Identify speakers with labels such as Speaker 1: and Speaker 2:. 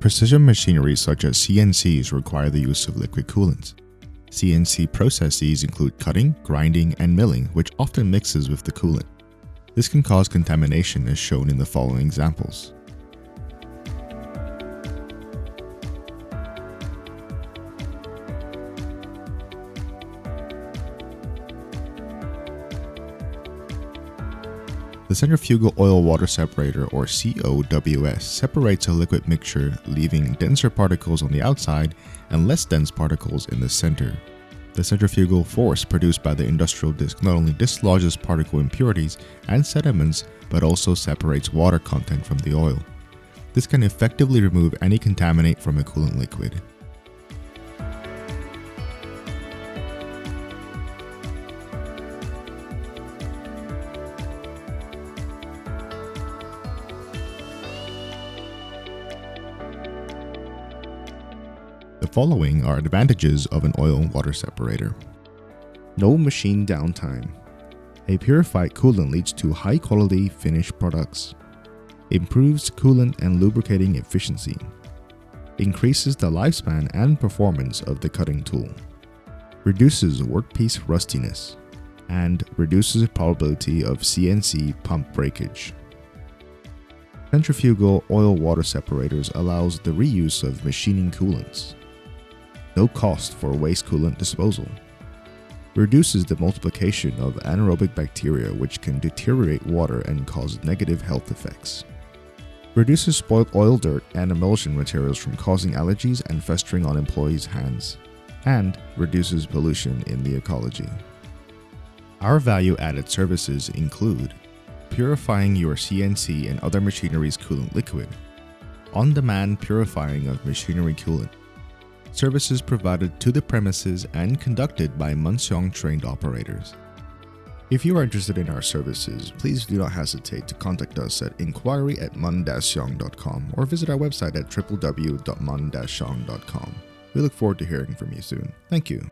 Speaker 1: Precision machinery such as CNCs require the use of liquid coolants. CNC processes include cutting, grinding, and milling, which often mixes with the coolant. This can cause contamination as shown in the following examples. The centrifugal oil-water separator, or COWS, separates a liquid mixture, leaving denser particles on the outside and less dense particles in the center. The centrifugal force produced by the industrial disc not only dislodges particle impurities and sediments, but also separates water content from the oil. This can effectively remove any contaminant from a coolant liquid. The following are advantages of an oil-water separator. No machine downtime. A purified coolant leads to high-quality finished products. Improves coolant and lubricating efficiency. Increases the lifespan and performance of the cutting tool. Reduces workpiece rustiness. And reduces probability of CNC pump breakage. Centrifugal oil-water separators allows the reuse of machining coolants. No cost for waste coolant disposal. Reduces the multiplication of anaerobic bacteria which can deteriorate water and cause negative health effects. Reduces spoiled oil dirt and emulsion materials from causing allergies and festering on employees' hands. And reduces pollution in the ecology. Our value-added services include purifying your CNC and other machinery's coolant liquid, on-demand purifying of machinery coolant, services provided to the premises and conducted by Munseong trained operators. If you are interested in our services, please do not hesitate to contact us at inquiry@mun-seong.com or visit our website at www.mun-seong.com. We look forward to hearing from you soon. Thank you.